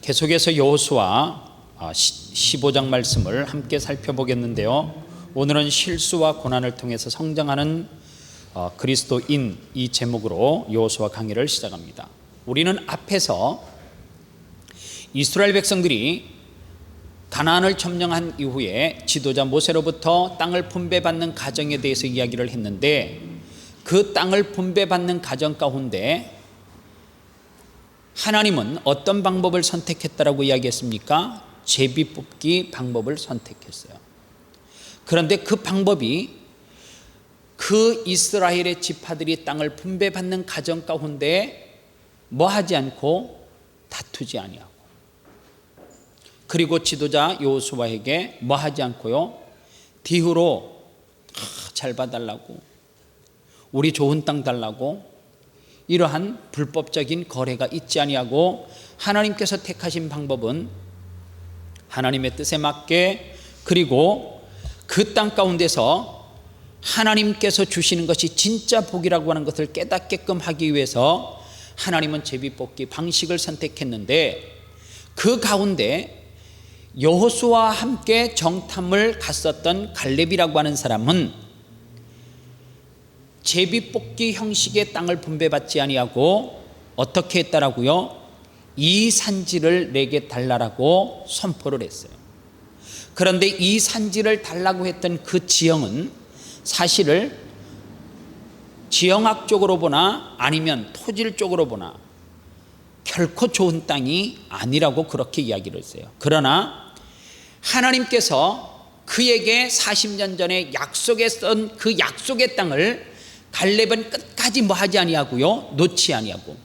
계속해서 여호수아 15장 말씀을 함께 살펴보겠는데요. 오늘은 실수와 고난을 통해서 성장하는 그리스도인 이 제목으로 여호수아 강의를 시작합니다. 우리는 앞에서 이스라엘 백성들이 가나안을 점령한 이후에 지도자 모세로부터 땅을 분배받는 과정에 대해서 이야기를 했는데, 그 땅을 분배받는 과정 가운데 하나님은 어떤 방법을 선택했다라고 이야기했습니까? 제비 뽑기 방법을 선택했어요. 그런데 그 방법이 그 이스라엘의 지파들이 땅을 분배받는 과정 가운데 뭐 하지 않고 다투지 아니하고, 그리고 지도자 여호수아에게 뭐 하지 않고요, 뒤로 잘 봐달라고, 우리 좋은 땅 달라고, 이러한 불법적인 거래가 있지 아니하고 하나님께서 택하신 방법은 하나님의 뜻에 맞게, 그리고 그 땅 가운데서 하나님께서 주시는 것이 진짜 복이라고 하는 것을 깨닫게끔 하기 위해서 하나님은 제비뽑기 방식을 선택했는데, 그 가운데 여호수아와 함께 정탐을 갔었던 갈렙이라고 하는 사람은 제비뽑기 형식의 땅을 분배받지 아니하고 어떻게 했다라고요? 이 산지를 내게 달라라고 선포를 했어요. 그런데 이 산지를 달라고 했던 그 지형은 사실을 지형학적으로 보나 아니면 토질적으로 보나 결코 좋은 땅이 아니라고 그렇게 이야기를 했어요. 그러나 하나님께서 그에게 40년 전에 약속했던 그 약속의 땅을 갈렙은 끝까지 뭐 하지 아니하고요, 놓지 아니하고,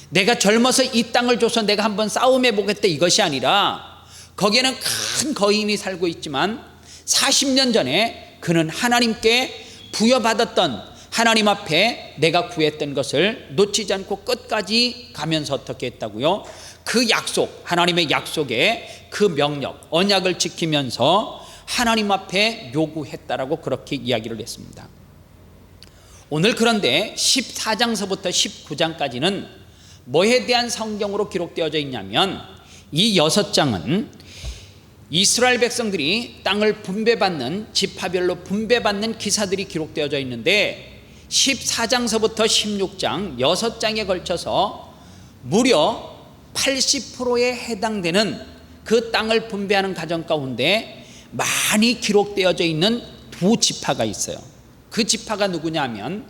내가 젊어서 이 땅을 줘서 내가 한번 싸움해 보겠다 이것이 아니라, 거기에는 큰 거인이 살고 있지만 40년 전에 그는 하나님께 부여받았던, 하나님 앞에 내가 구했던 것을 놓치지 않고 끝까지 가면서 어떻게 했다고요? 그 약속, 하나님의 약속에 그 명령, 언약을 지키면서 하나님 앞에 요구했다라고 그렇게 이야기를 했습니다. 오늘 그런데 14장서부터 19장까지는 뭐에 대한 성경으로 기록되어져 있냐면, 이 6장은 이스라엘 백성들이 땅을 분배받는, 지파별로 분배받는 기사들이 기록되어져 있는데, 14장서부터 16장 6장에 걸쳐서 무려 80%에 해당되는 그 땅을 분배하는 과정 가운데 많이 기록되어져 있는 두 지파가 있어요. 그 지파가 누구냐면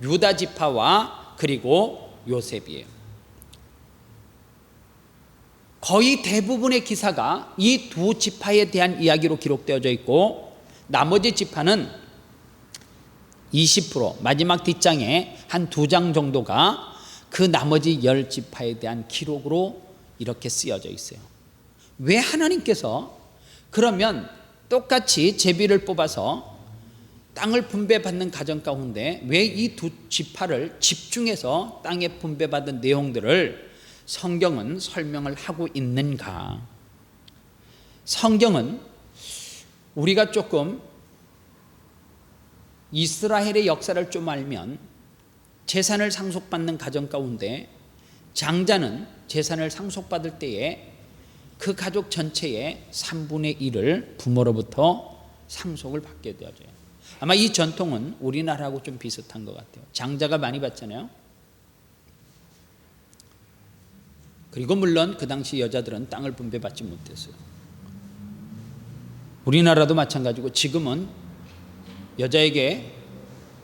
유다 지파와 그리고 요셉이에요. 거의 대부분의 기사가 이 두 지파에 대한 이야기로 기록되어져 있고, 나머지 지파는 20%, 마지막 뒷장에 한 2장 정도가 그 나머지 10지파에 대한 기록으로 이렇게 쓰여져 있어요. 왜 하나님께서 그러면 똑같이 제비를 뽑아서 땅을 분배받는 과정 가운데 왜 이 두 지파를 집중해서 땅에 분배받은 내용들을 성경은 설명을 하고 있는가? 성경은 우리가 조금 이스라엘의 역사를 좀 알면, 재산을 상속받는 과정 가운데 장자는 재산을 상속받을 때에 그 가족 전체의 3분의 1을 부모로부터 상속을 받게 되어져요. 아마 이 전통은 우리나라하고 좀 비슷한 것 같아요. 장자가 많이 받잖아요. 그리고 물론 그 당시 여자들은 땅을 분배받지 못했어요. 우리나라도 마찬가지고 지금은 여자에게,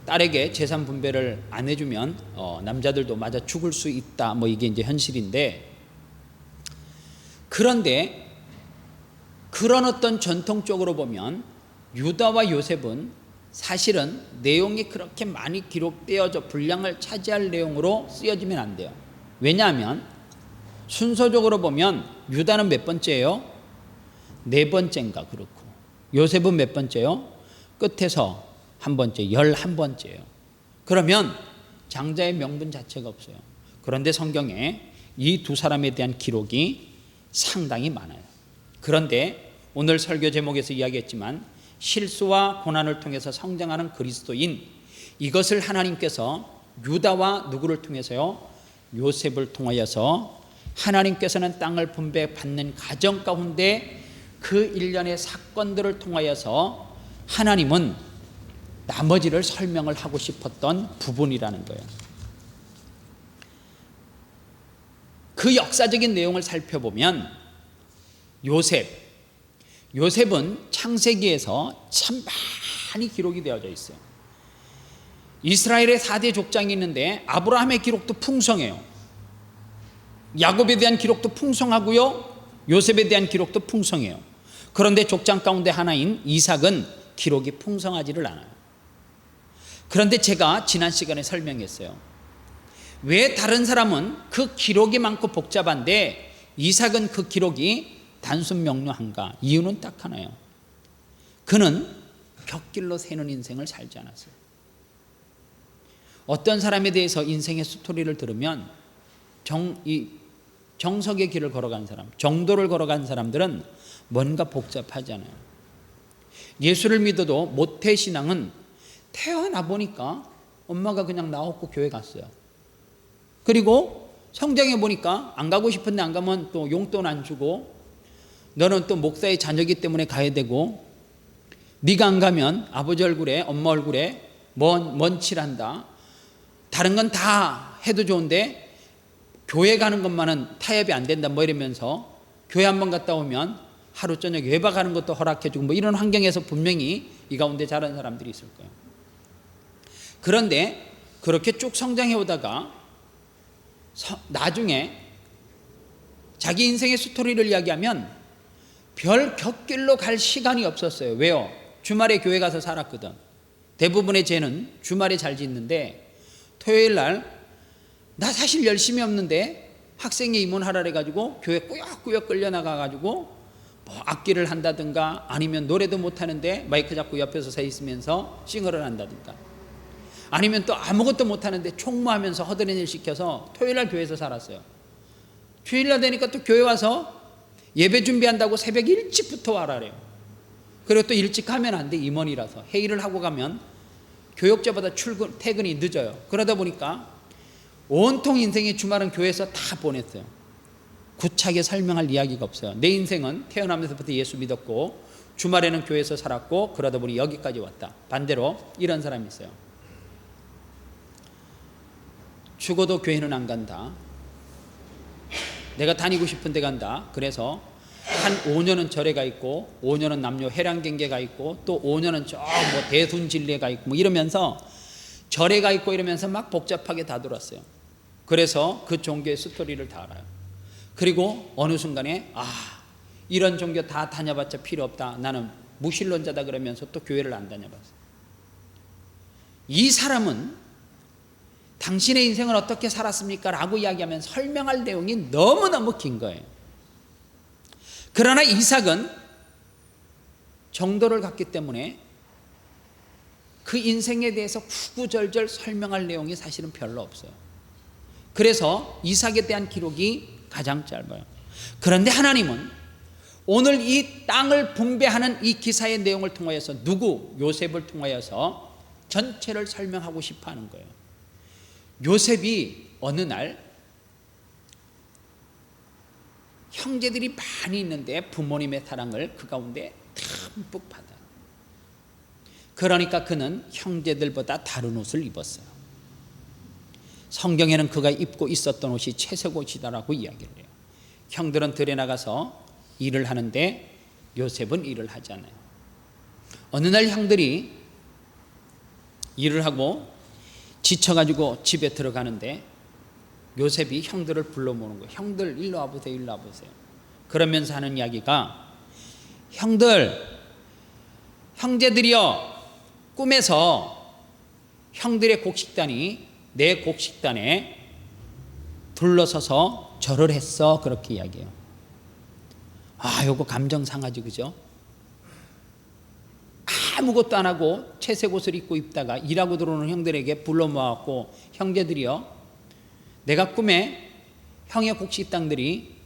딸에게 재산 분배를 안 해주면 남자들도 맞아 죽을 수 있다, 뭐 이게 이제 현실인데, 그런데 그런 어떤 전통적으로 보면 유다와 요셉은 사실은 내용이 그렇게 많이 기록되어져 분량을 차지할 내용으로 쓰여지면 안 돼요. 왜냐하면 순서적으로 보면 유다는 몇 번째예요? 4번째인가 그렇고, 요셉은 몇 번째요? 끝에서 한 번째, 11번째예요. 그러면 장자의 명분 자체가 없어요. 그런데 성경에 이 두 사람에 대한 기록이 상당히 많아요. 그런데 오늘 설교 제목에서 이야기했지만, 실수와 고난을 통해서 성장하는 그리스도인, 이것을 하나님께서 유다와 누구를 통해서요? 요셉을 통하여서 하나님께서는 땅을 분배받는 가정 가운데 그 일련의 사건들을 통하여서 하나님은 나머지를 설명을 하고 싶었던 부분이라는 거예요. 그 역사적인 내용을 살펴보면 요셉은 창세기에서 참 많이 기록이 되어져 있어요. 이스라엘의 4대 족장이 있는데 아브라함의 기록도 풍성해요. 야곱에 대한 기록도 풍성하고요, 요셉에 대한 기록도 풍성해요. 그런데 족장 가운데 하나인 이삭은 기록이 풍성하지를 않아요. 그런데 제가 지난 시간에 설명했어요. 왜 다른 사람은 그 기록이 많고 복잡한데 이삭은 그 기록이 단순 명료한가? 이유는 딱 하나예요. 그는 곁길로 새는 인생을 살지 않았어요. 어떤 사람에 대해서 인생의 스토리를 들으면 정석의 길을 걸어간 사람, 정도를 걸어간 사람들은 뭔가 복잡하지 않아요. 예수를 믿어도 모태신앙은 태어나 보니까 엄마가 그냥 나왔고 교회 갔어요. 그리고 성장해 보니까 안 가고 싶은데 안 가면 또 용돈 안 주고, 너는 또 목사의 자녀이기 때문에 가야 되고, 네가 안 가면 아버지 얼굴에 엄마 얼굴에 먼 칠한다. 다른 건 다 해도 좋은데 교회 가는 것만은 타협이 안 된다, 뭐 이러면서 교회 한번 갔다 오면 하루 저녁 외박하는 것도 허락해주고, 뭐 이런 환경에서 분명히 이 가운데 자란 사람들이 있을 거예요. 그런데 그렇게 쭉 성장해 오다가 나중에 자기 인생의 스토리를 이야기하면 별 곁길로 갈 시간이 없었어요. 왜요? 주말에 교회 가서 살았거든. 대부분의 죄는 주말에 잘 짓는데, 토요일 날 나 사실 열심히 없는데 학생회 입문하라 해가지고 교회 꾸역꾸역 끌려나가가지고 뭐 악기를 한다든가, 아니면 노래도 못하는데 마이크 잡고 옆에서 서 있으면서 싱어를 한다든가, 아니면 또 아무것도 못하는데 총무하면서 허드렛 일 시켜서 토요일날 교회에서 살았어요. 주일날 되니까 또 교회 와서 예배 준비한다고 새벽 일찍부터 와라래요. 그리고 또 일찍 가면 안 돼, 임원이라서. 회의를 하고 가면 교역자보다 퇴근이 늦어요. 그러다 보니까 온통 인생의 주말은 교회에서 다 보냈어요. 구차하게 설명할 이야기가 없어요. 내 인생은 태어나면서부터 예수 믿었고 주말에는 교회에서 살았고 그러다 보니 여기까지 왔다. 반대로 이런 사람이 있어요. 죽어도 교회는 안 간다. 내가 다니고 싶은 데 간다. 그래서 한 5년은 절에 가 있고 5년은 남녀 회랑경계에 가 있고 또 5년은 저 뭐 대순진리에 가 있고 뭐 이러면서 절에 가 있고 이러면서 막 복잡하게 다 돌았어요. 그래서 그 종교의 스토리를 다 알아요. 그리고 어느 순간에 이런 종교 다 다녀봤자 필요 없다, 나는 무신론자다 그러면서 또 교회를 안 다녀봤어요. 이 사람은 당신의 인생을 어떻게 살았습니까? 라고 이야기하면 설명할 내용이 너무너무 긴 거예요. 그러나 이삭은 정도를 갖기 때문에 그 인생에 대해서 구구절절 설명할 내용이 사실은 별로 없어요. 그래서 이삭에 대한 기록이 가장 짧아요. 그런데 하나님은 오늘 이 땅을 분배하는 이 기사의 내용을 통하여서 요셉을 통하여서 전체를 설명하고 싶어 하는 거예요. 요셉이 어느 날 형제들이 많이 있는데 부모님의 사랑을 그 가운데 듬뿍 받아요. 그러니까 그는 형제들보다 다른 옷을 입었어요. 성경에는 그가 입고 있었던 옷이 채색 옷이다라고 이야기를 해요. 형들은 들에 나가서 일을 하는데 요셉은 일을 하지 않아요. 어느 날 형들이 일을 하고 지쳐가지고 집에 들어가는데 요셉이 형들을 불러 모으는 거예요. 형들 일로 와보세요, 일로 와보세요. 그러면서 하는 이야기가, 형제들이여, 꿈에서 형들의 곡식단이 내 곡식단에 둘러서서 절을 했어, 그렇게 이야기해요. 요거 감정 상하지, 그죠? 아무것도 안 하고 채색 옷을 입고 입다가 일하고 들어오는 형들에게 불러 모아갖고, 형제들이여, 내가 꿈에 형의 곡식당들이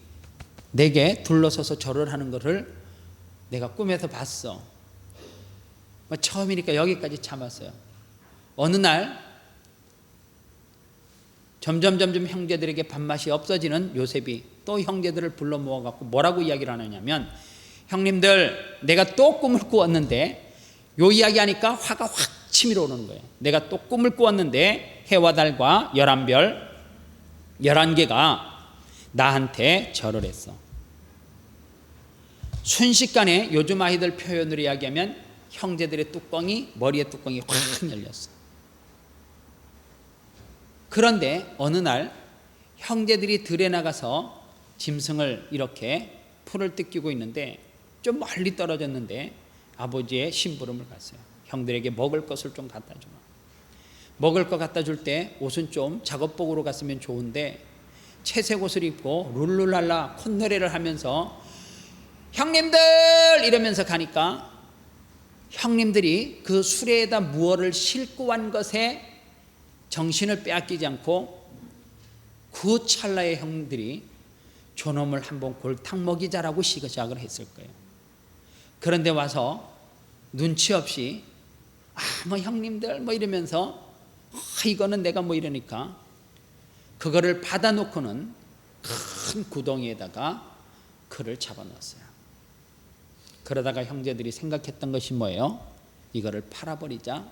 내게 둘러서서 절을 하는 것을 내가 꿈에서 봤어. 처음이니까 여기까지 참았어요. 어느 날 점점 형제들에게 밥맛이 없어지는 요셉이 또 형제들을 불러 모아갖고 뭐라고 이야기를 하느냐면, 형님들 내가 또 꿈을 꾸었는데, 요 이야기하니까 화가 확 치밀어 오르는 거예요. 내가 또 꿈을 꾸었는데 해와 달과 11별 11개가 나한테 절을 했어. 순식간에 요즘 아이들 표현으로 이야기하면 형제들의 머리의 뚜껑이 확 열렸어. 그런데 어느 날 형제들이 들에 나가서 짐승을 이렇게 풀을 뜯기고 있는데, 좀 멀리 떨어졌는데 아버지의 심부름을 갔어요. 형들에게 먹을 것을 좀 갖다 주라. 먹을 거 갖다 줄 때 옷은 좀 작업복으로 갔으면 좋은데 채색 옷을 입고 룰루랄라 콧노래를 하면서 형님들 이러면서 가니까, 형님들이 그 수레에다 무얼을 싣고 간 것에 정신을 빼앗기지 않고 그 찰나에 형들이 저놈을 한번 골탕 먹이자라고 시작을 했을 거예요. 그런데 와서 눈치 없이 뭐 형님들 뭐 이러면서 이거는 내가 뭐 이러니까 그거를 받아놓고는 큰 구덩이에다가 그를 잡아놨어요. 그러다가 형제들이 생각했던 것이 뭐예요? 이거를 팔아버리자.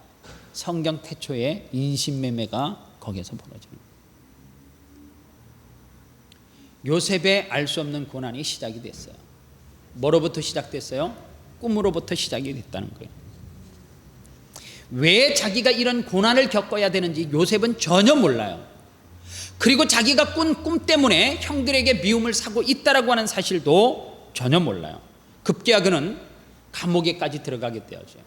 성경 태초에 인신매매가 거기에서 벌어지는 거예요. 요셉의 알 수 없는 고난이 시작이 됐어요. 뭐로부터 시작됐어요? 꿈으로부터 시작이 됐다는 거예요. 왜 자기가 이런 고난을 겪어야 되는지 요셉은 전혀 몰라요. 그리고 자기가 꾼 꿈 때문에 형들에게 미움을 사고 있다라고 하는 사실도 전혀 몰라요. 급기야 그는 감옥에까지 들어가게 되어져요.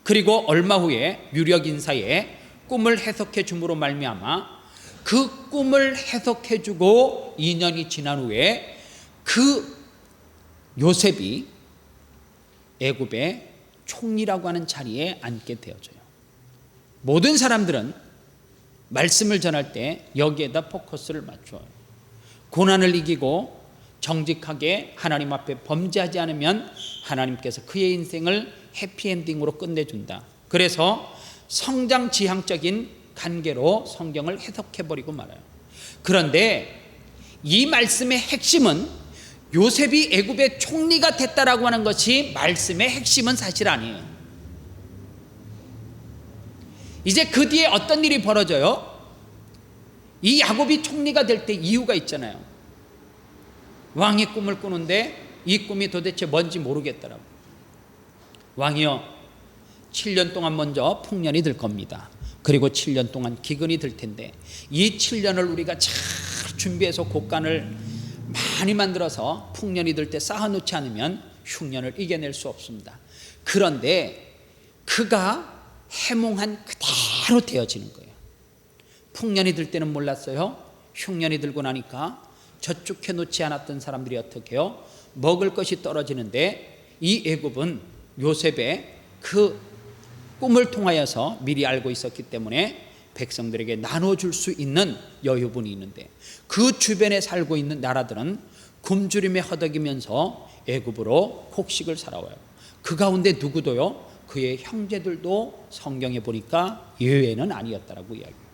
그리고 얼마 후에 유력 인사에 꿈을 해석해 줌으로 말미암아 그 꿈을 해석해 주고 2년이 지난 후에 그 요셉이 애굽의 총리라고 하는 자리에 앉게 되어져요. 모든 사람들은 말씀을 전할 때 여기에다 포커스를 맞춰요. 고난을 이기고 정직하게 하나님 앞에 범죄하지 않으면 하나님께서 그의 인생을 해피엔딩으로 끝내준다. 그래서 성장지향적인 관계로 성경을 해석해버리고 말아요. 그런데 이 말씀의 핵심은 요셉이 애굽의 총리가 됐다라고 하는 것이 말씀의 핵심은 사실 아니에요. 이제 그 뒤에 어떤 일이 벌어져요? 이 야곱이 총리가 될 때 이유가 있잖아요. 왕의 꿈을 꾸는데 이 꿈이 도대체 뭔지 모르겠더라고. 왕이여, 7년 동안 먼저 풍년이 들 겁니다. 그리고 7년 동안 기근이 들 텐데 이 7년을 우리가 잘 준비해서 곡간을 많이 만들어서 풍년이 들 때 쌓아놓지 않으면 흉년을 이겨낼 수 없습니다. 그런데 그가 해몽한 그대로 되어지는 거예요. 풍년이 들 때는 몰랐어요. 흉년이 들고 나니까 저축해 놓지 않았던 사람들이 어떻게 해요? 먹을 것이 떨어지는데 이 애굽은 요셉의 그 꿈을 통하여서 미리 알고 있었기 때문에 백성들에게 나눠줄 수 있는 여유분이 있는데, 그 주변에 살고 있는 나라들은 굶주림에 허덕이면서 애굽으로 곡식을 사러와요. 그 가운데 누구도요, 그의 형제들도 성경에 보니까 예외는 아니었다라고 이야기해요.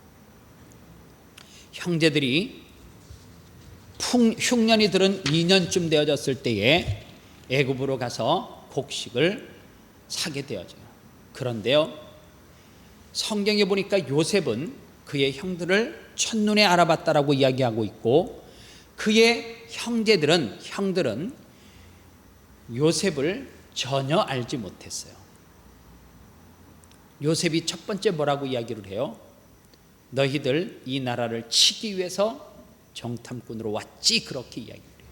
형제들이 흉년이 들은 2년쯤 되어졌을 때에 애굽으로 가서 곡식을 사게 되어져요. 그런데요, 성경에 보니까 요셉은 그의 형들을 첫눈에 알아봤다라고 이야기하고 있고, 그의 형들은 요셉을 전혀 알지 못했어요. 요셉이 첫 번째 뭐라고 이야기를 해요? 너희들 이 나라를 치기 위해서 정탐꾼으로 왔지, 그렇게 이야기를 해요.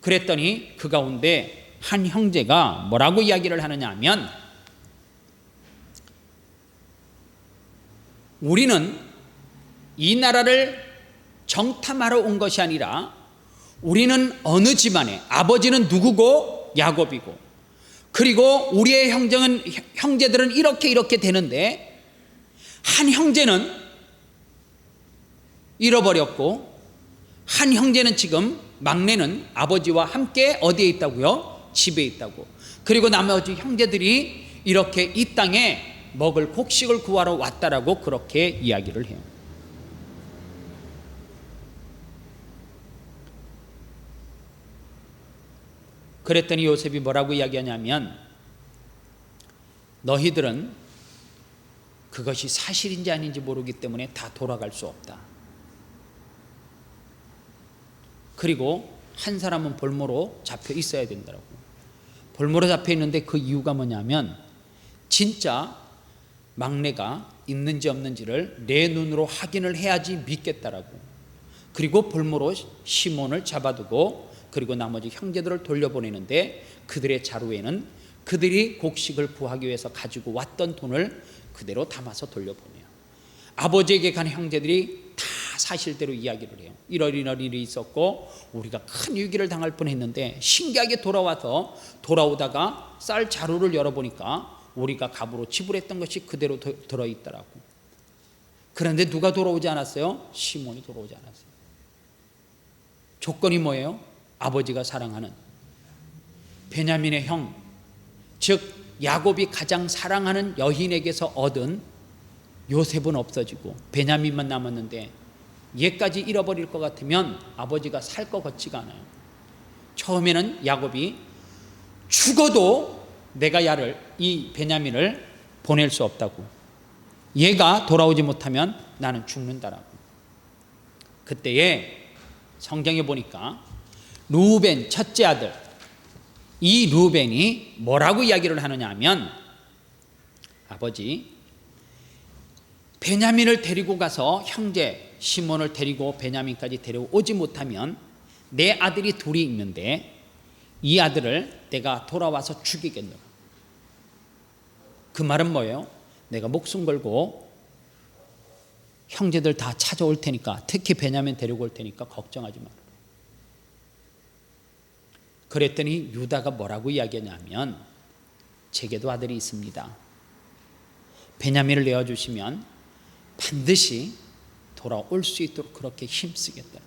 그랬더니 그 가운데 한 형제가 뭐라고 이야기를 하느냐 하면, 우리는 이 나라를 정탐하러 온 것이 아니라 우리는 어느 집안에, 아버지는 누구고 야곱이고, 그리고 우리의 형제들은 이렇게 되는데 한 형제는 잃어버렸고 한 형제는 지금, 막내는 아버지와 함께 어디에 있다고요? 집에 있다고. 그리고 나머지 형제들이 이렇게 이 땅에 먹을 곡식을 구하러 왔다라고 그렇게 이야기를 해요. 그랬더니 요셉이 뭐라고 이야기하냐면 너희들은 그것이 사실인지 아닌지 모르기 때문에 다 돌아갈 수 없다. 그리고 한 사람은 볼모로 잡혀 있어야 된다고. 볼모로 잡혀 있는데 그 이유가 뭐냐면 진짜 막내가 있는지 없는지를 내 눈으로 확인을 해야지 믿겠다라고. 그리고 볼모로 시몬을 잡아두고 그리고 나머지 형제들을 돌려보내는데 그들의 자루에는 그들이 곡식을 구하기 위해서 가지고 왔던 돈을 그대로 담아서 돌려보내요. 아버지에게 간 형제들이 다 사실대로 이야기를 해요. 이런 일이 있었고 우리가 큰 위기를 당할 뻔했는데 신기하게 돌아오다가 쌀 자루를 열어보니까 우리가 값으로 지불했던 것이 그대로 들어있더라고. 그런데 누가 돌아오지 않았어요? 시몬이 돌아오지 않았어요. 조건이 뭐예요? 아버지가 사랑하는 베냐민의 형, 즉 야곱이 가장 사랑하는 여인에게서 얻은 요셉은 없어지고 베냐민만 남았는데 얘까지 잃어버릴 것 같으면 아버지가 살 것 같지가 않아요. 처음에는 야곱이 죽어도 내가 이 베냐민을 보낼 수 없다고. 얘가 돌아오지 못하면 나는 죽는다라고. 그때에 성경에 보니까 루벤 첫째 아들, 이 루벤이 뭐라고 이야기를 하느냐 하면 아버지 베냐민을 데리고 가서 형제 시몬을 데리고 베냐민까지 데려오지 못하면 내 아들이 둘이 있는데 이 아들을 내가 돌아와서 죽이겠노라. 그 말은 뭐예요? 내가 목숨 걸고 형제들 다 찾아올 테니까, 특히 베냐민 데리고 올 테니까 걱정하지 마라. 그랬더니 유다가 뭐라고 이야기하냐면 제게도 아들이 있습니다. 베냐민을 내어주시면 반드시 돌아올 수 있도록 그렇게 힘쓰겠다.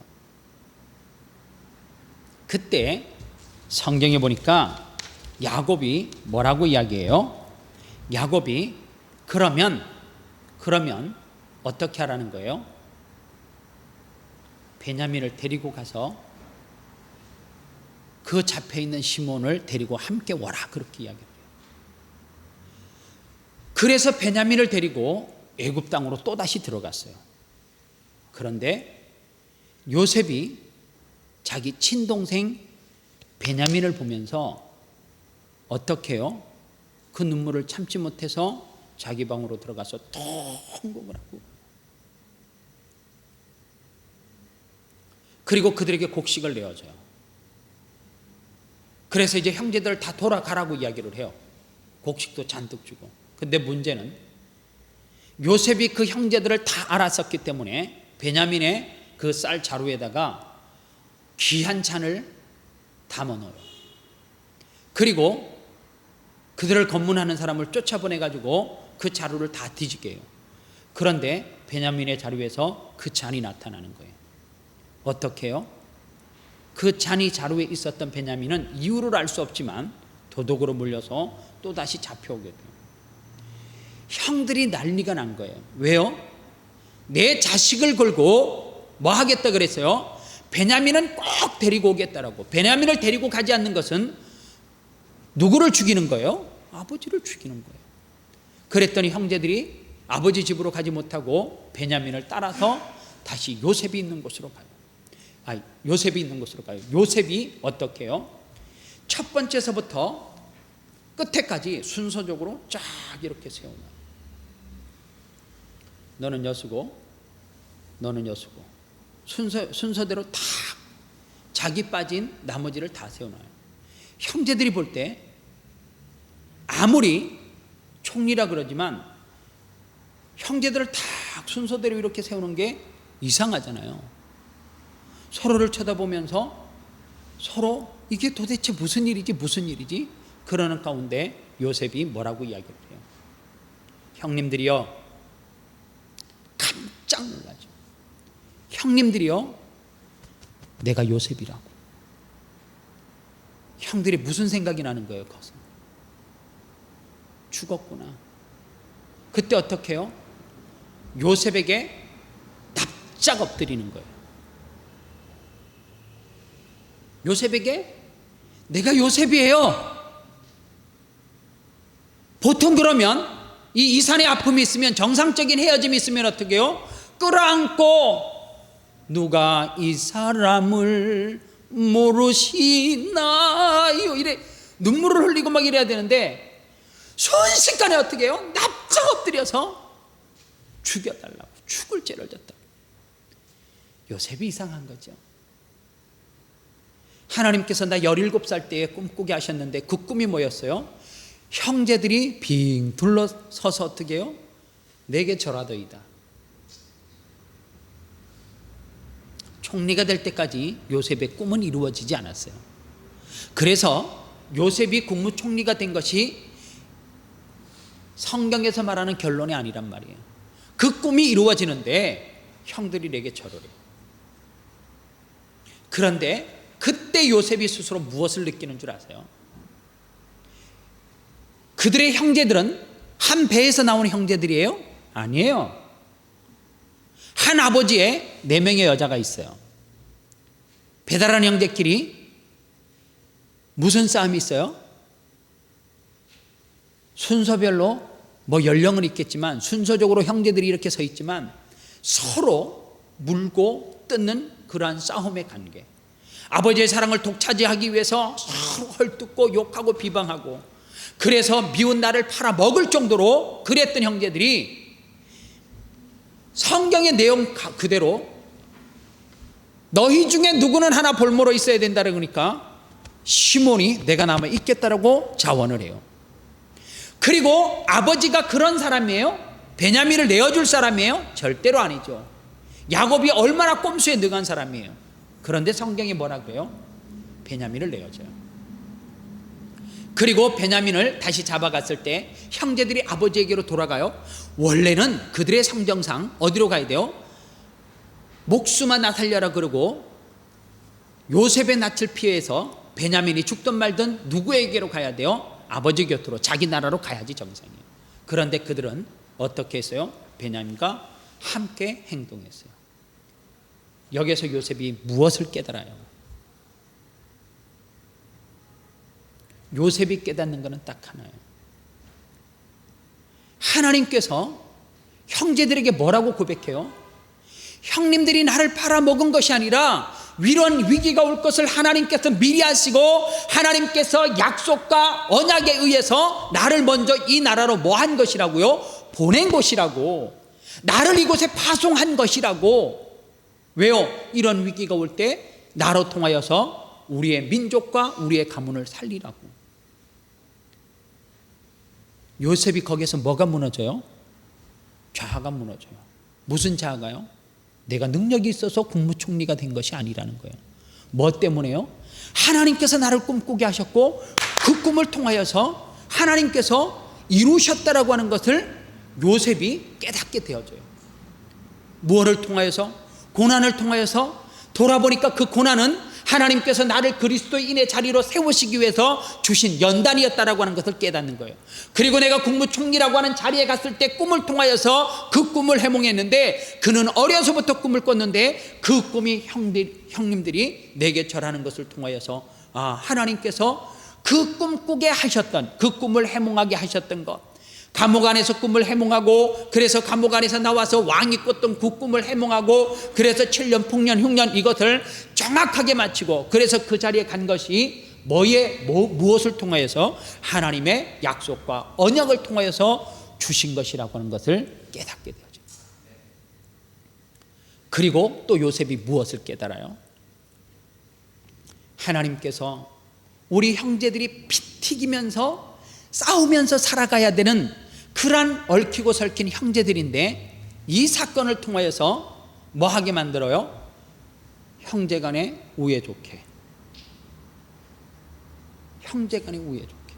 그때 성경에 보니까 야곱이 뭐라고 이야기해요? 야곱이 그러면 어떻게 하라는 거예요? 베냐민을 데리고 가서 그 잡혀있는 시몬을 데리고 함께 와라, 그렇게 이야기해요. 그래서 베냐민을 데리고 애굽 땅으로 또다시 들어갔어요. 그런데 요셉이 자기 친동생 베냐민을 보면서 어떻게 해요? 그 눈물을 참지 못해서 자기 방으로 들어가서 통곡을 하고, 그리고 그들에게 곡식을 내어줘요. 그래서 이제 형제들 다 돌아가라고 이야기를 해요. 곡식도 잔뜩 주고. 근데 문제는 요셉이 그 형제들을 다 알았었기 때문에 베냐민의 그 쌀 자루에다가 귀한 잔을 담아 넣어요. 그리고 그들을 검문하는 사람을 쫓아보내가지고 그 자루를 다 뒤지게 해요. 그런데 베냐민의 자루에서 그 잔이 나타나는 거예요. 어떻게 해요? 그 잔이 자루에 있었던 베냐민은 이유를 알 수 없지만 도둑으로 물려서 또다시 잡혀오게 돼요. 형들이 난리가 난 거예요. 왜요? 내 자식을 걸고 뭐 하겠다 그랬어요? 베냐민은 꼭 데리고 오겠다라고. 베냐민을 데리고 가지 않는 것은 누구를 죽이는 거예요? 아버지를 죽이는 거예요. 그랬더니 형제들이 아버지 집으로 가지 못하고 베냐민을 따라서 다시 요셉이 있는 곳으로 가요. 요셉이 있는 곳으로 가요. 요셉이 어떻게 해요? 첫 번째서부터 끝에까지 순서적으로 쫙 이렇게 세워놔요. 너는 여수고 너는 여수고 순서대로 다 자기 빠진 나머지를 다 세워놔요. 형제들이 볼 때 아무리 총리라 그러지만 형제들을 다 순서대로 이렇게 세우는 게 이상하잖아요. 서로를 쳐다보면서 서로 이게 도대체 무슨 일이지 그러는 가운데 요셉이 뭐라고 이야기를 해요? 형님들이요, 깜짝 놀라죠. 형님들이요, 내가 요셉이라고. 형들이 무슨 생각이 나는 거예요? 거기서 죽었구나. 그때 어떻게 해요? 요셉에게 납작 엎드리는 거예요. 요셉에게 내가 요셉이에요. 보통 그러면 이 이산의 아픔이 있으면, 정상적인 헤어짐이 있으면 어떻게 해요? 끌어안고 누가 이 사람을 모르시나요? 이래 눈물을 흘리고 막 이래야 되는데, 순식간에 어떻게 해요? 납작 엎드려서 죽여달라고, 죽을 죄를 졌다. 요셉이 이상한 거죠. 하나님께서 나 17살 때에 꿈꾸게 하셨는데 그 꿈이 뭐였어요? 형제들이 빙 둘러서서 어떻게 해요? 내게 절하더이다. 총리가 될 때까지 요셉의 꿈은 이루어지지 않았어요. 그래서 요셉이 국무총리가 된 것이 성경에서 말하는 결론이 아니란 말이에요. 그 꿈이 이루어지는데 형들이 내게 절을 해요. 그런데 그때 요셉이 스스로 무엇을 느끼는 줄 아세요? 그들의 형제들은 한 배에서 나오는 형제들이에요? 아니에요. 한 아버지에 4명의 여자가 있어요. 배달하는 형제끼리 무슨 싸움이 있어요? 순서별로 뭐 연령은 있겠지만 순서적으로 형제들이 이렇게 서 있지만 서로 물고 뜯는 그러한 싸움의 관계. 아버지의 사랑을 독차지하기 위해서 서로 헐뜯고 욕하고 비방하고, 그래서 미운 나를 팔아 먹을 정도로 그랬던 형제들이 성경의 내용 그대로 너희 중에 누구는 하나 볼모로 있어야 된다 그러니까 시몬이 내가 남아 있겠다라고 자원을 해요. 그리고 아버지가 그런 사람이에요? 베냐민을 내어줄 사람이에요? 절대로 아니죠. 야곱이 얼마나 꼼수에 능한 사람이에요. 그런데 성경이 뭐라고 해요? 베냐민을 내어줘요. 그리고 베냐민을 다시 잡아갔을 때 형제들이 아버지에게로 돌아가요. 원래는 그들의 성정상 어디로 가야 돼요? 목수만 나 살려라 그러고 요셉의 낯을 피해서 베냐민이 죽든 말든 누구에게로 가야 돼요? 아버지 곁으로, 자기 나라로 가야지 정상이에요. 그런데 그들은 어떻게 했어요? 베냐민과 함께 행동했어요. 여기서 요셉이 무엇을 깨달아요? 요셉이 깨닫는 것은 딱 하나예요. 하나님께서 형제들에게 뭐라고 고백해요? 형님들이 나를 팔아먹은 것이 아니라 이런 위기가 올 것을 하나님께서 미리 하시고, 하나님께서 약속과 언약에 의해서 나를 먼저 이 나라로 뭐 한 것이라고요? 보낸 것이라고. 나를 이곳에 파송한 것이라고. 왜요? 이런 위기가 올 때 나로 통하여서 우리의 민족과 우리의 가문을 살리라고. 요셉이 거기에서 뭐가 무너져요? 자아가 무너져요. 무슨 자아가요? 내가 능력이 있어서 국무총리가 된 것이 아니라는 거예요. 뭐 때문에요? 하나님께서 나를 꿈꾸게 하셨고 그 꿈을 통하여서 하나님께서 이루셨다라고 하는 것을 요셉이 깨닫게 되어져요. 무엇을 통하여서? 고난을 통하여서. 돌아보니까 그 고난은 하나님께서 나를 그리스도인의 자리로 세우시기 위해서 주신 연단이었다라고 하는 것을 깨닫는 거예요. 그리고 내가 국무총리라고 하는 자리에 갔을 때 꿈을 통하여서 그 꿈을 해몽했는데, 그는 어려서부터 꿈을 꿨는데 그 꿈이 형님들이 내게 절하는 것을 통하여서 하나님께서 그 꿈꾸게 하셨던, 그 꿈을 해몽하게 하셨던 것, 감옥 안에서 꿈을 해몽하고, 그래서 감옥 안에서 나와서 왕이 꿨던 그 꿈을 해몽하고, 그래서 7년 풍년 흉년 이것을 정확하게 마치고, 그래서 그 자리에 간 것이 무엇을 통하여서? 하나님의 약속과 언약을 통하여서 주신 것이라고 하는 것을 깨닫게 되죠. 그리고 또 요셉이 무엇을 깨달아요? 하나님께서 우리 형제들이 피 튀기면서 싸우면서 살아가야 되는 그런 얽히고 설킨 형제들인데, 이 사건을 통하여서 뭐 하게 만들어요? 형제간의 우애 좋게. 형제간의 우애 좋게.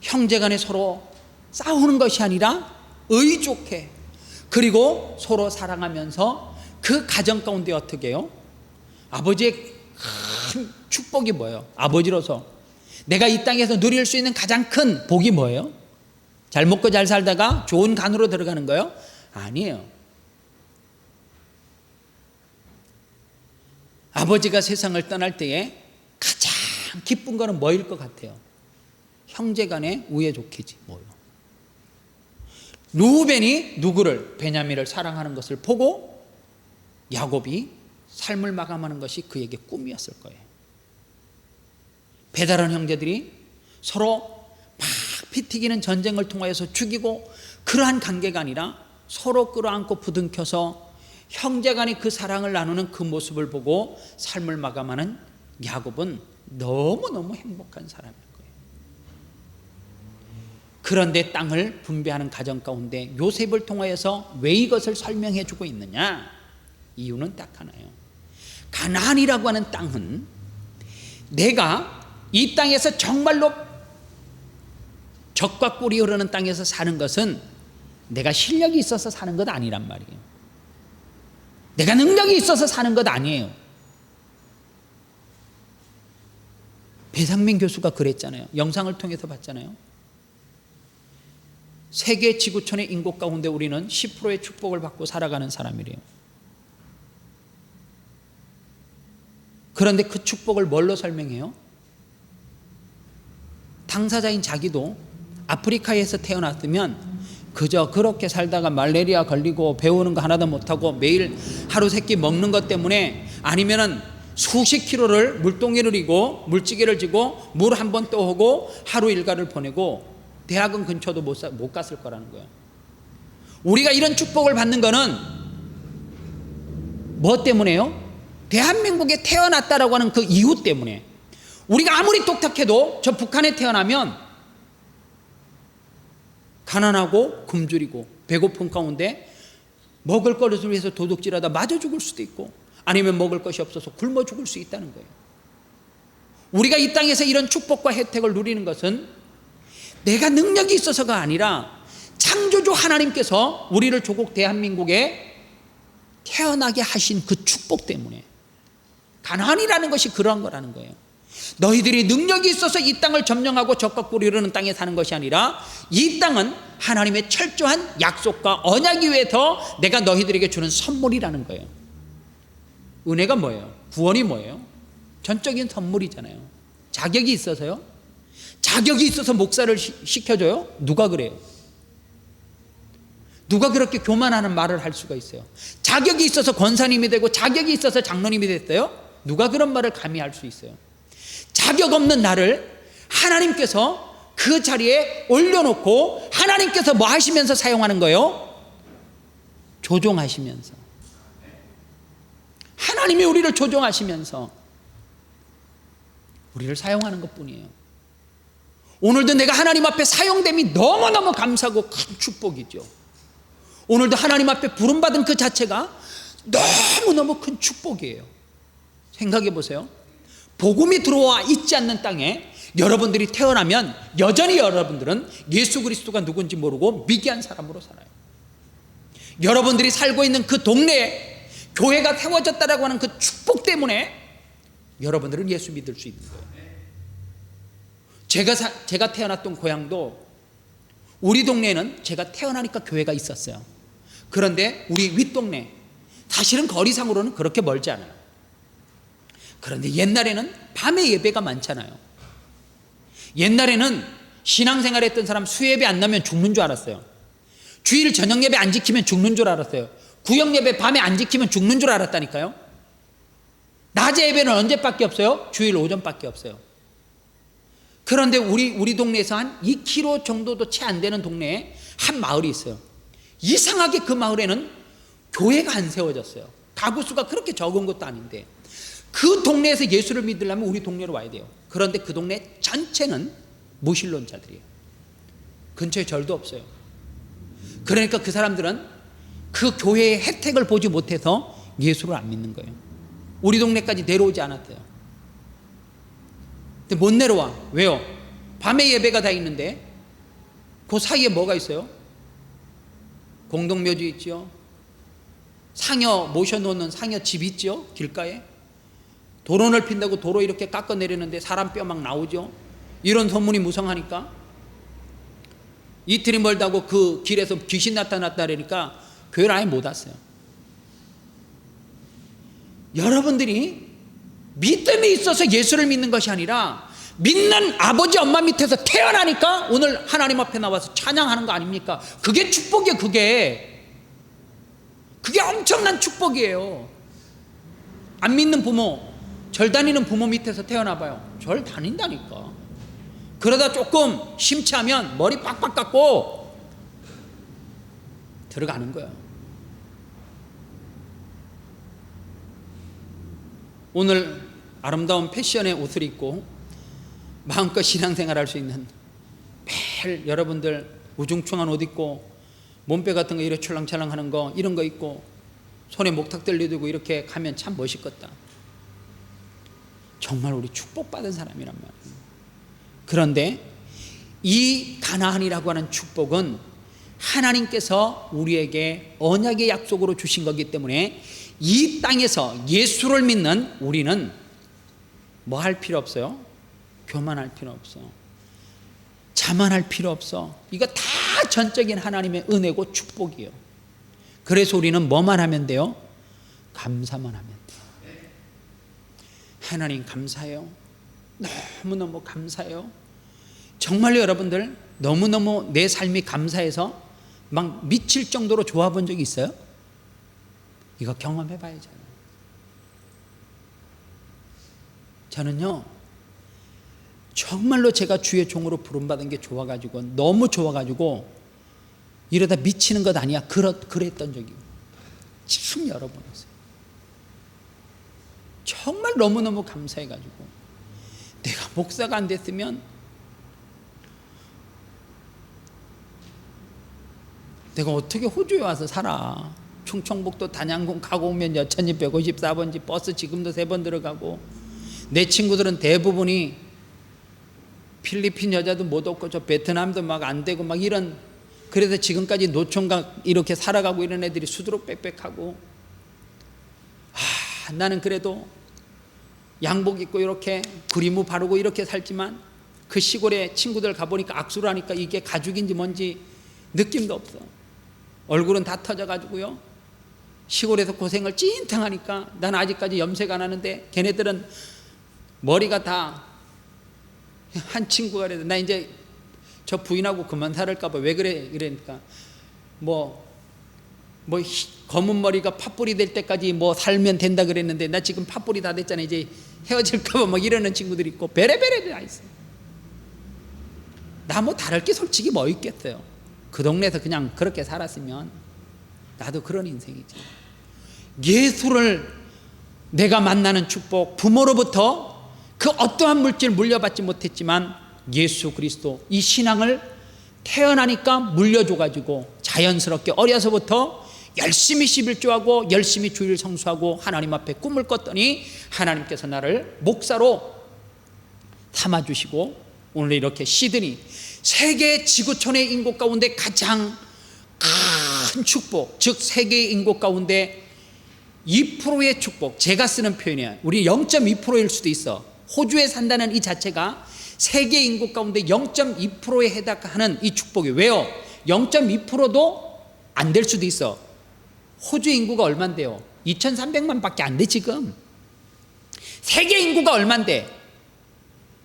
형제간에 서로 싸우는 것이 아니라 의 좋게, 그리고 서로 사랑하면서 그 가정 가운데 어떻게 해요? 아버지의 큰 축복이 뭐예요? 아버지로서 내가 이 땅에서 누릴 수 있는 가장 큰 복이 뭐예요? 잘 먹고 잘 살다가 좋은 간으로 들어가는 거예요? 아니에요. 아버지가 세상을 떠날 때에 가장 가장 기쁜 거는 뭐일 것 같아요? 형제 간의 우애 좋게지 뭐요. 루벤이 누구를? 베냐민을 사랑하는 것을 보고 야곱이 삶을 마감하는 것이 그에게 꿈이었을 거예요. 배다른 형제들이 서로 막 피 튀기는 전쟁을 통하여서 죽이고 그러한 관계가 아니라 서로 끌어안고 부둥켜서 형제간이 그 사랑을 나누는 그 모습을 보고 삶을 마감하는 야곱은 너무너무 행복한 사람일 거예요. 그런데 땅을 분배하는 가정 가운데 요셉을 통하여서 왜 이것을 설명해 주고 있느냐? 이유는 딱 하나예요. 가나안이라고 하는 땅은 내가 이 땅에서 정말로 젖과 꿀이 흐르는 땅에서 사는 것은 내가 실력이 있어서 사는 것 아니란 말이에요. 내가 능력이 있어서 사는 것 아니에요. 배상민 교수가 그랬잖아요. 영상을 통해서 봤잖아요. 세계 지구촌의 인구 가운데 우리는 10%의 축복을 받고 살아가는 사람이래요. 그런데 그 축복을 뭘로 설명해요? 당사자인 자기도 아프리카에서 태어났으면 그저 그렇게 살다가 말레리아 걸리고 배우는 거 하나도 못하고 매일 하루 세끼 먹는 것 때문에 아니면은 수십 킬로를 물동이를 이고 물찌개를 지고 물 한 번 떠오고 하루 일과를 보내고 대학은 근처도 못 갔을 거라는 거예요. 우리가 이런 축복을 받는 거는 뭐 때문에요? 대한민국에 태어났다라고 하는 그 이유 때문에. 우리가 아무리 똑똑해도 저 북한에 태어나면 가난하고 굶주리고 배고픈 가운데 먹을 것을 위해서 도둑질하다 맞아 죽을 수도 있고 아니면 먹을 것이 없어서 굶어 죽을 수 있다는 거예요. 우리가 이 땅에서 이런 축복과 혜택을 누리는 것은 내가 능력이 있어서가 아니라 창조주 하나님께서 우리를 조국 대한민국에 태어나게 하신 그 축복 때문에. 가나안이라는 것이 그런 거라는 거예요. 너희들이 능력이 있어서 이 땅을 점령하고 젖과 꿀이 흐르는 땅에 사는 것이 아니라 이 땅은 하나님의 철저한 약속과 언약이 위해서 내가 너희들에게 주는 선물이라는 거예요. 은혜가 뭐예요? 구원이 뭐예요? 전적인 선물이잖아요. 자격이 있어서요? 자격이 있어서 목사를 시켜줘요? 누가 그래요? 누가 그렇게 교만하는 말을 할 수가 있어요? 자격이 있어서 권사님이 되고 자격이 있어서 장로님이 됐어요? 누가 그런 말을 감히 할 수 있어요? 자격 없는 나를 하나님께서 그 자리에 올려놓고 하나님께서 뭐 하시면서 사용하는 거예요? 조종하시면서. 하나님이 우리를 조종하시면서 우리를 사용하는 것뿐이에요. 오늘도 내가 하나님 앞에 사용됨이 너무너무 감사하고 큰 축복이죠. 오늘도 하나님 앞에 부름받은 그 자체가 너무너무 큰 축복이에요. 생각해 보세요. 복음이 들어와 있지 않는 땅에 여러분들이 태어나면 여전히 여러분들은 예수 그리스도가 누군지 모르고 미개한 사람으로 살아요. 여러분들이 살고 있는 그 동네에 교회가 세워졌다라고 하는 그 축복 때문에 여러분들은 예수 믿을 수 있는 거예요. 제가 태어났던 고향도 우리 동네에는 제가 태어나니까 교회가 있었어요. 그런데 우리 윗동네 사실은 거리상으로는 그렇게 멀지 않아요. 그런데 옛날에는 밤에 예배가 많잖아요. 옛날에는 신앙생활 했던 사람 수예배 안 나면 죽는 줄 알았어요. 주일 저녁 예배 안 지키면 죽는 줄 알았어요. 구역 예배 밤에 안 지키면 죽는 줄 알았다니까요. 낮에 예배는 언제밖에 없어요? 주일 오전밖에 없어요. 그런데 우리 동네에서 한 2km 정도도 채 안 되는 동네에 한 마을이 있어요. 이상하게 그 마을에는 교회가 안 세워졌어요. 가구 수가 그렇게 적은 것도 아닌데 그 동네에서 예수를 믿으려면 우리 동네로 와야 돼요. 그런데 그 동네 전체는 무신론자들이에요. 근처에 절도 없어요. 그러니까 그 사람들은 그 교회의 혜택을 보지 못해서 예수를 안 믿는 거예요. 우리 동네까지 내려오지 않았어요. 근데 못 내려와. 왜요? 밤에 예배가 다 있는데 그 사이에 뭐가 있어요? 공동묘지 있죠. 상여 모셔놓는 상여 집 있죠. 길가에 도로 넓힌다고 도로 이렇게 깎아내리는데 사람 뼈 막 나오죠. 이런 소문이 무성하니까 이틀이 멀다고 그 길에서 귀신 나타났다 그러니까 교회를 아예 못 왔어요. 여러분들이 믿음이 있어서 예수를 믿는 것이 아니라 믿는 아버지 엄마 밑에서 태어나니까 오늘 하나님 앞에 나와서 찬양하는 거 아닙니까? 그게 축복이에요. 그게 엄청난 축복이에요. 안 믿는 부모, 절 다니는 부모 밑에서 태어나봐요. 절 다닌다니까. 그러다 조금 심취하면 머리 빡빡 깎고 들어가는 거야. 오늘 아름다운 패션의 옷을 입고 마음껏 신앙생활 할 수 있는, 매일 여러분들 우중충한 옷 입고 몸빼 같은 거 이렇게 촐랑찰랑 하는 거, 이런 거 입고 손에 목탁 들고 이렇게 가면 참 멋있겠다. 정말 우리 축복받은 사람이란 말이에요. 그런데 이 가나안이라고 하는 축복은 하나님께서 우리에게 언약의 약속으로 주신 거기 때문에 이 땅에서 예수를 믿는 우리는 뭐 할 필요 없어요? 교만할 필요 없어. 자만할 필요 없어. 이거 다 전적인 하나님의 은혜고 축복이에요. 그래서 우리는 뭐만 하면 돼요? 감사만 하면 돼요. 하나님 감사해요. 너무너무 감사해요. 정말로 여러분들 너무너무 내 삶이 감사해서 막 미칠 정도로 좋아 본 적이 있어요? 이거 경험해 봐야죠. 저는요, 정말로 제가 주의 종으로 부름받은 게 좋아가지고, 너무 좋아가지고 이러다 미치는 것 아니야, 그랬던 적이 참 여러 번 있어요. 정말 너무너무 감사해가지고, 내가 목사가 안 됐으면 내가 어떻게 호주에 와서 살아. 충청북도 단양군 가고 오면 여천리 154번지 버스 지금도 3번 들어가고, 내 친구들은 대부분이 필리핀 여자도 못 얻고 저 베트남도 막 안 되고 막 이런, 그래서 지금까지 노총각 이렇게 살아가고 이런 애들이 수두룩 빽빽하고, 나는 그래도 양복 입고 이렇게 그리무 바르고 이렇게 살지만 그 시골에 친구들 가보니까 악수를 하니까 이게 가죽인지 뭔지 느낌도 없어. 얼굴은 다 터져가지고요, 시골에서 고생을 찐탕 하니까 난 아직까지 염색 안 하는데 걔네들은 머리가 다, 한 친구가 그래도 나 이제 저 부인하고 그만 살을까봐. 왜 그래? 이러니까 뭐 검은 머리가 팥불이 될 때까지 뭐 살면 된다 그랬는데 나 지금 팥불이 다 됐잖아. 이제 헤어질까봐 막 이러는 친구들이 있고 베레베레 다 있어. 나 뭐 다를 게 솔직히 뭐 있겠어요. 그 동네에서 그냥 그렇게 살았으면 나도 그런 인생이지. 예수를 내가 만나는 축복, 부모로부터 그 어떠한 물질 물려받지 못했지만 예수 그리스도 이 신앙을 태어나니까 물려줘가지고 자연스럽게 어려서부터 열심히 11조하고 열심히 주일 성수하고 하나님 앞에 꿈을 꿨더니 하나님께서 나를 목사로 삼아주시고 오늘 이렇게 시드니, 세계 지구촌의 인구 가운데 가장 큰 축복, 즉 세계의 인구 가운데 2%의 축복, 제가 쓰는 표현이야. 우리 0.2%일 수도 있어. 호주에 산다는 이 자체가 세계 인구 가운데 0.2%에 해당하는 이 축복이. 왜요? 0.2%도 안 될 수도 있어. 호주 인구가 얼만데요? 2,300만 밖에 안 돼. 지금 세계 인구가 얼만데?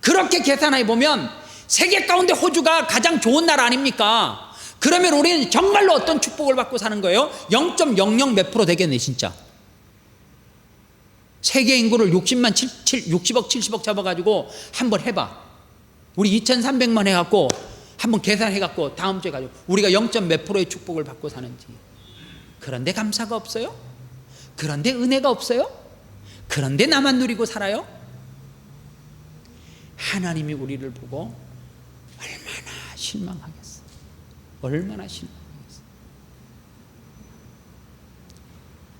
그렇게 계산해 보면 세계 가운데 호주가 가장 좋은 나라 아닙니까? 그러면 우리는 정말로 어떤 축복을 받고 사는 거예요? 0.00 몇 프로 되겠네 진짜. 세계 인구를 60억 70억 잡아가지고 한번 해봐. 우리 2,300만 해갖고 한번 계산해갖고 다음 주에 가지고 우리가 0. 몇 프로의 축복을 받고 사는지. 그런데 감사가 없어요? 그런데 은혜가 없어요? 그런데 나만 누리고 살아요? 하나님이 우리를 보고 얼마나 실망하겠어. 얼마나 실망하겠어.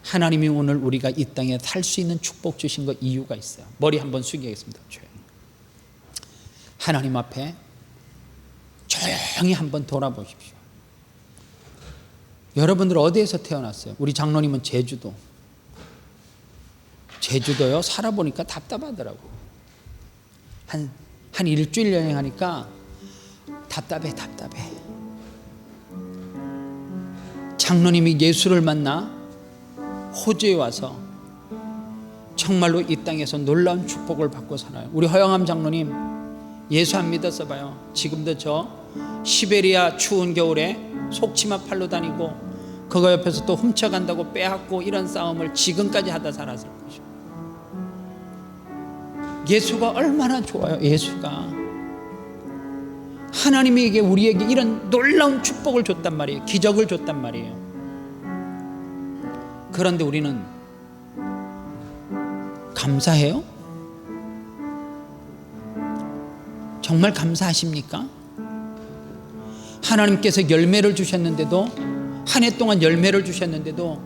하나님이 오늘 우리가 이 땅에 살 수 있는 축복 주신 거 이유가 있어요. 머리 한번 숙이겠습니다. 조용히. 하나님 앞에 조용히 한번 돌아보십시오. 여러분들 어디에서 태어났어요? 우리 장로님은 제주도. 제주도요, 살아보니까 답답하더라고. 한 일주일 여행하니까 답답해. 장로님이 예수를 만나 호주에 와서 정말로 이 땅에서 놀라운 축복을 받고 살아요. 우리 허영암 장로님 예수 안 믿었어 봐요. 지금도 저 시베리아 추운 겨울에 속치마 팔로 다니고 그거 옆에서 또 훔쳐간다고 빼앗고 이런 싸움을 지금까지 하다 살았을 것이고, 예수가 얼마나 좋아요. 예수가 하나님에게 우리에게 이런 놀라운 축복을 줬단 말이에요. 기적을 줬단 말이에요. 그런데 우리는 감사해요? 정말 감사하십니까? 하나님께서 열매를 주셨는데도, 한 해 동안 열매를 주셨는데도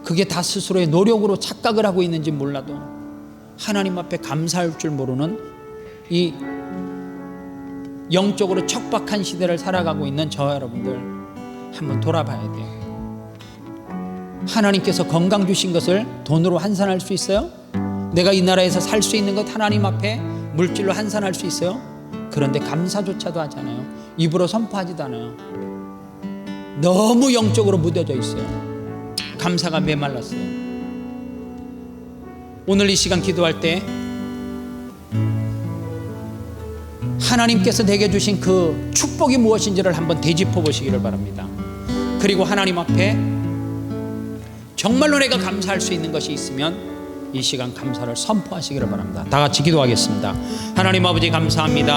그게 다 스스로의 노력으로 착각을 하고 있는지 몰라도 하나님 앞에 감사할 줄 모르는 이 영적으로 척박한 시대를 살아가고 있는 저와 여러분들 한번 돌아봐야 돼요. 하나님께서 건강 주신 것을 돈으로 환산할 수 있어요? 내가 이 나라에서 살 수 있는 것 하나님 앞에 물질로 환산할 수 있어요? 그런데 감사조차도 하지 않아요. 입으로 선포하지도 않아요. 너무 영적으로 무뎌져 있어요. 감사가 메말랐어요. 오늘 이 시간 기도할 때 하나님께서 내게 주신 그 축복이 무엇인지를 한번 되짚어 보시기를 바랍니다. 그리고 하나님 앞에 정말로 내가 감사할 수 있는 것이 있으면 이 시간 감사를 선포하시기를 바랍니다. 다 같이 기도하겠습니다. 하나님 아버지 감사합니다.